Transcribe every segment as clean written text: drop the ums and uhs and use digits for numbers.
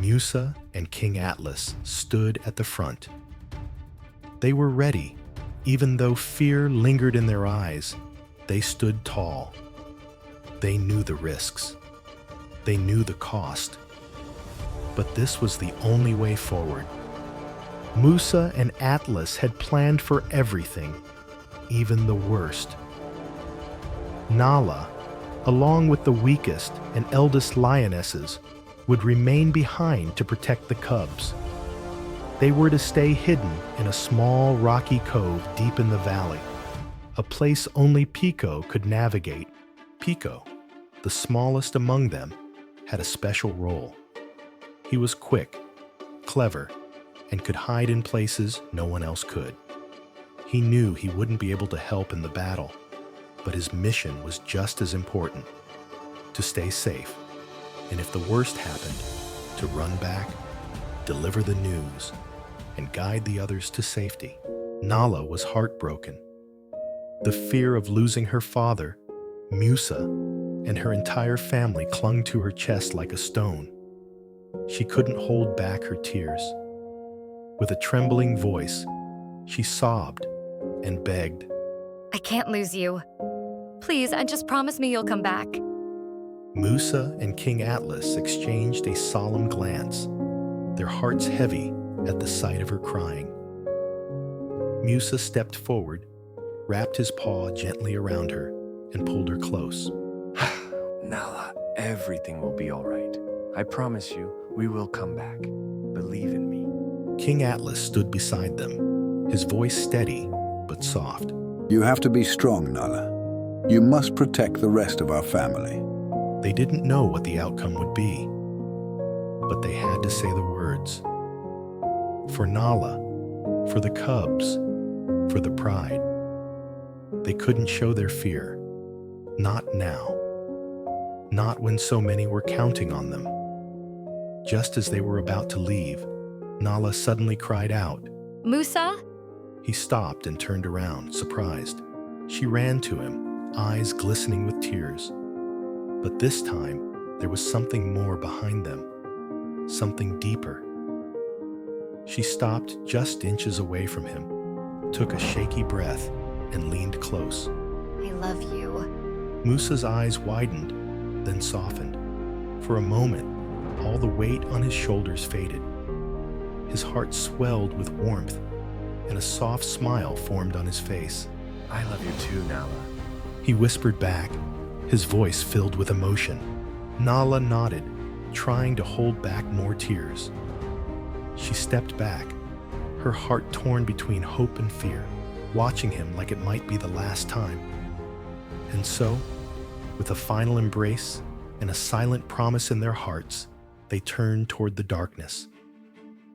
Musa and King Atlas stood at the front. They were ready, even though fear lingered in their eyes. They stood tall. They knew the risks. They knew the cost. But this was the only way forward. Musa and Atlas had planned for everything, even the worst. Nala, along with the weakest and eldest lionesses, would remain behind to protect the cubs. They were to stay hidden in a small rocky cove deep in the valley, a place only Pico could navigate. Pico, the smallest among them, had a special role. He was quick, clever, and could hide in places no one else could. He knew he wouldn't be able to help in the battle, but his mission was just as important: to stay safe, and if the worst happened, to run back, deliver the news, and guide the others to safety. Nala was heartbroken. The fear of losing her father, Musa, and her entire family clung to her chest like a stone. She couldn't hold back her tears. With a trembling voice, she sobbed and begged. I can't lose you. Please, and just promise me you'll come back. Musa and King Atlas exchanged a solemn glance, their hearts heavy at the sight of her crying. Musa stepped forward, wrapped his paw gently around her, and pulled her close. Nala, everything will be all right. I promise you, we will come back. Believe in me. King Atlas stood beside them, his voice steady but soft. You have to be strong, Nala. You must protect the rest of our family. They didn't know what the outcome would be, but they had to say the words. For Nala, for the cubs, for the pride. They couldn't show their fear. Not now. Not when so many were counting on them. Just as they were about to leave, Nala suddenly cried out. Musa? He stopped and turned around, surprised. She ran to him, eyes glistening with tears. But this time, there was something more behind them, something deeper. She stopped just inches away from him, took a shaky breath, and leaned close. I love you. Musa's eyes widened, then softened. For a moment, all the weight on his shoulders faded. His heart swelled with warmth, and a soft smile formed on his face. I love you too, Nala. He whispered back, his voice filled with emotion. Nala nodded, trying to hold back more tears. She stepped back, her heart torn between hope and fear, watching him like it might be the last time. And so, with a final embrace and a silent promise in their hearts, they turned toward the darkness,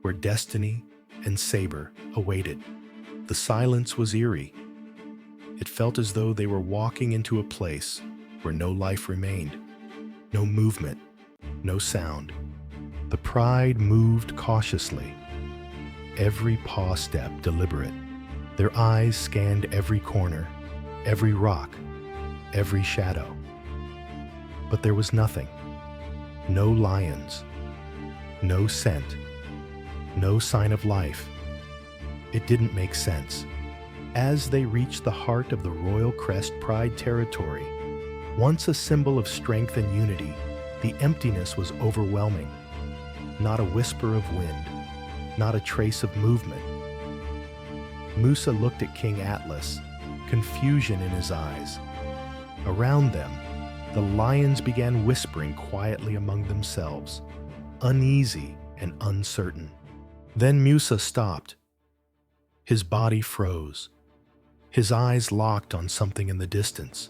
where destiny and Saber awaited. The silence was eerie. It felt as though they were walking into a place where no life remained, no movement, no sound. The pride moved cautiously, every paw step deliberate. Their eyes scanned every corner, every rock, every shadow. But there was nothing. No lions, no scent, no sign of life. It didn't make sense. As they reached the heart of the Royal Crest Pride territory, once a symbol of strength and unity, the emptiness was overwhelming. Not a whisper of wind, not a trace of movement. Musa looked at King Atlas, confusion in his eyes. Around them, the lions began whispering quietly among themselves, uneasy and uncertain. Then Musa stopped. His body froze. His eyes locked on something in the distance.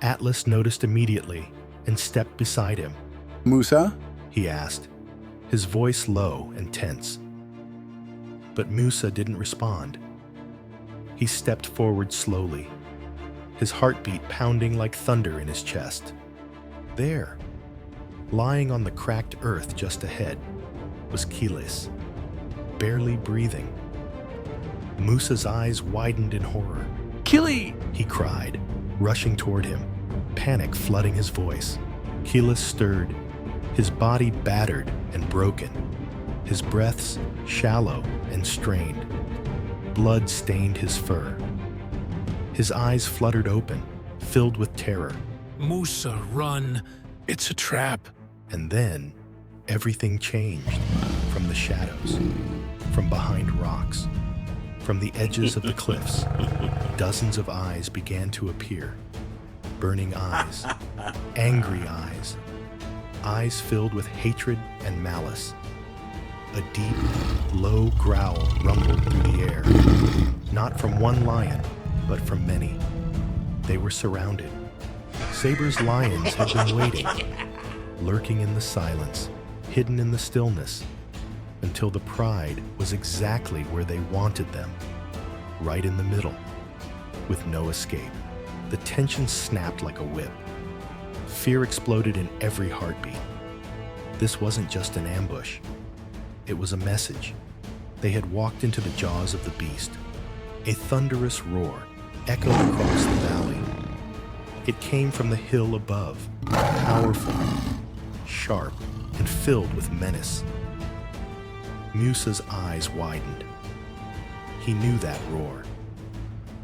Atlas noticed immediately and stepped beside him. Musa? He asked, his voice low and tense. But Musa didn't respond. He stepped forward slowly, his heartbeat pounding like thunder in his chest. There, lying on the cracked earth just ahead, was Kilis, barely breathing. Musa's eyes widened in horror. Kilis! He cried, rushing toward him, panic flooding his voice. Kilis stirred, his body battered and broken, his breaths shallow and strained. Blood stained his fur. His eyes fluttered open, filled with terror. Musa, run. It's a trap. And then, everything changed. From the shadows, from behind rocks, from the edges of the cliffs, dozens of eyes began to appear. Burning eyes, angry eyes, eyes filled with hatred and malice. A deep, low growl rumbled through the air, not from one lion, but from many. They were surrounded. Saber's lions had been waiting, lurking in the silence, hidden in the stillness, until the pride was exactly where they wanted them, right in the middle, with no escape. The tension snapped like a whip. Fear exploded in every heartbeat. This wasn't just an ambush. It was a message. They had walked into the jaws of the beast. A thunderous roar echoed across the valley. It came from the hill above, powerful, sharp, and filled with menace. Musa's eyes widened. He knew that roar.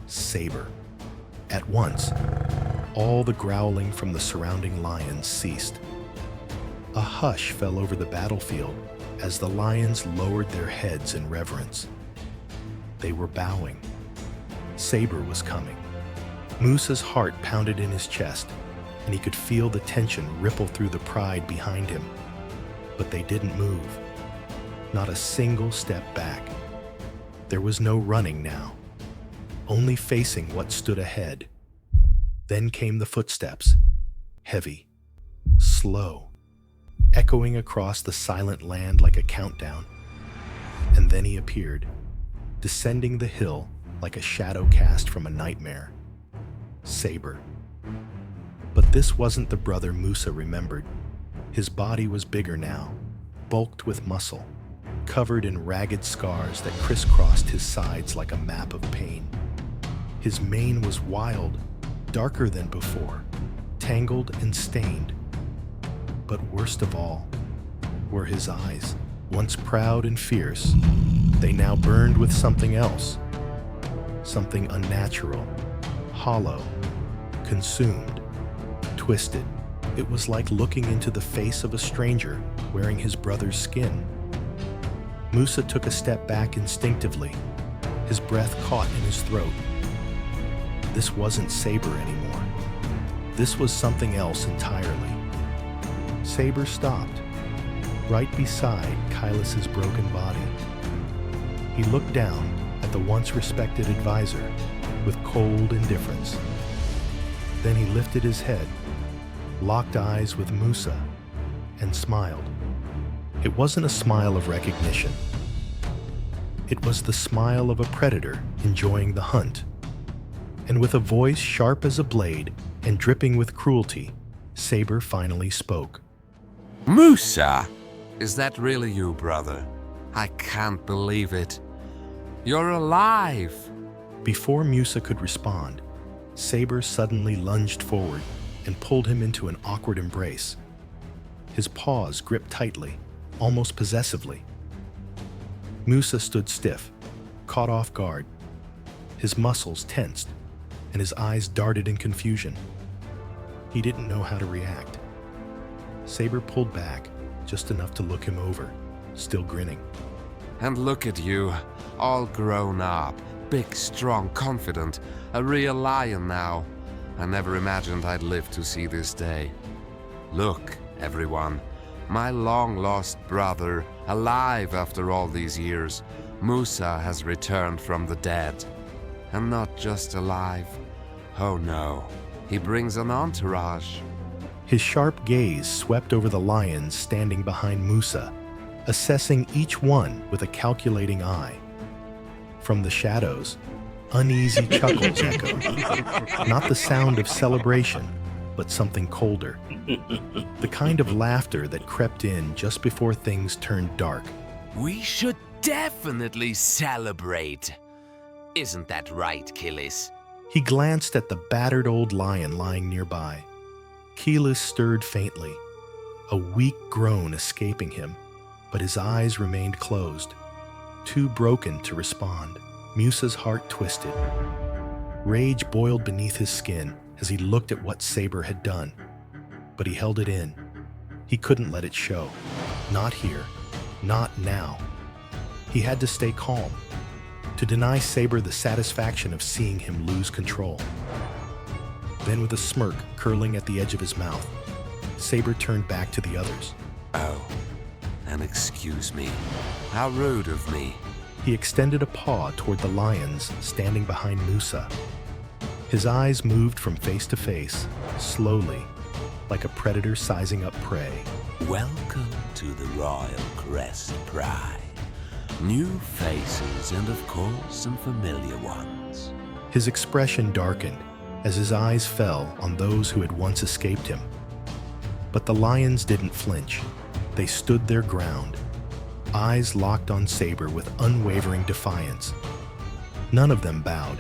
Saber. At once, all the growling from the surrounding lions ceased. A hush fell over the battlefield as the lions lowered their heads in reverence. They were bowing. Saber was coming. Musa's heart pounded in his chest, and he could feel the tension ripple through the pride behind him. But they didn't move. Not a single step back. There was no running now, only facing what stood ahead. Then came the footsteps, heavy, slow, echoing across the silent land like a countdown. And then he appeared, descending the hill like a shadow cast from a nightmare. Saber. But this wasn't the brother Musa remembered. His body was bigger now, bulked with muscle, covered in ragged scars that crisscrossed his sides like a map of pain. His mane was wild, darker than before, tangled and stained. But worst of all were his eyes. Once proud and fierce, they now burned with something else. Something unnatural, hollow, consumed, twisted. It was like looking into the face of a stranger wearing his brother's skin. Musa took a step back instinctively, his breath caught in his throat. This wasn't Saber anymore. This was something else entirely. Saber stopped, right beside Kilis' broken body. He looked down at the once respected advisor with cold indifference. Then he lifted his head, locked eyes with Musa, and smiled. It wasn't a smile of recognition. It was the smile of a predator enjoying the hunt. And with a voice sharp as a blade and dripping with cruelty, Saber finally spoke. Musa! Is that really you, brother? I can't believe it. You're alive! Before Musa could respond, Saber suddenly lunged forward and pulled him into an awkward embrace. His paws gripped tightly, almost possessively. Musa stood stiff, caught off guard. His muscles tensed, and his eyes darted in confusion. He didn't know how to react. Saber pulled back, just enough to look him over, still grinning. And look at you, all grown up, big, strong, confident, a real lion now. I never imagined I'd live to see this day. Look, everyone, my long-lost brother, alive after all these years. Musa has returned from the dead. And not just alive. Oh no, he brings an entourage. His sharp gaze swept over the lions standing behind Musa, assessing each one with a calculating eye. From the shadows, uneasy chuckles echoed. Not the sound of celebration, but something colder. The kind of laughter that crept in just before things turned dark. We should definitely celebrate. Isn't that right, Kilis? He glanced at the battered old lion lying nearby. Kilis stirred faintly, a weak groan escaping him. but his eyes remained closed, too broken to respond. Musa's heart twisted. Rage boiled beneath his skin as he looked at what Saber had done, but he held it in. He couldn't let it show. Not here. Not now. He had to stay calm, to deny Saber the satisfaction of seeing him lose control. Then, with a smirk curling at the edge of his mouth, Saber turned back to the others. Oh, and excuse me. How rude of me. He extended a paw toward the lions standing behind Musa. His eyes moved from face to face, slowly, like a predator sizing up prey. Welcome to the Royal Crest Pride. New faces and, of course, some familiar ones. His expression darkened as his eyes fell on those who had once escaped him. But the lions didn't flinch. They stood their ground, eyes locked on Saber with unwavering defiance. None of them bowed,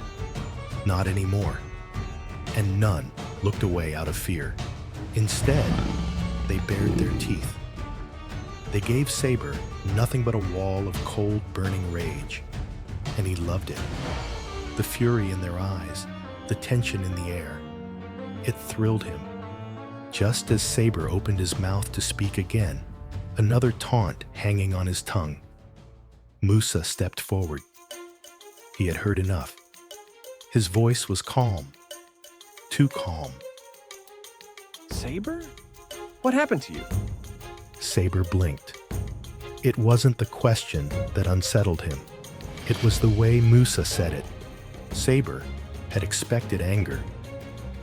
not anymore, and none looked away out of fear. Instead, they bared their teeth. They gave Saber nothing but a wall of cold, burning rage, and he loved it. The fury in their eyes, the tension in the air. It thrilled him. Just as Saber opened his mouth to speak again, another taunt hanging on his tongue, Musa stepped forward. He had heard enough. His voice was calm, too calm. Saber? What happened to you? Saber blinked. It wasn't the question that unsettled him. It was the way Musa said it. Saber had expected anger.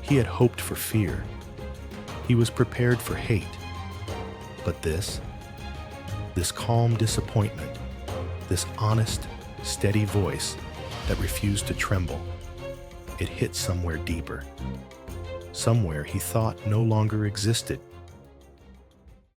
He had hoped for fear. He was prepared for hate. But this calm disappointment, this honest, steady voice that refused to tremble, it hit somewhere deeper. Somewhere he thought no longer existed.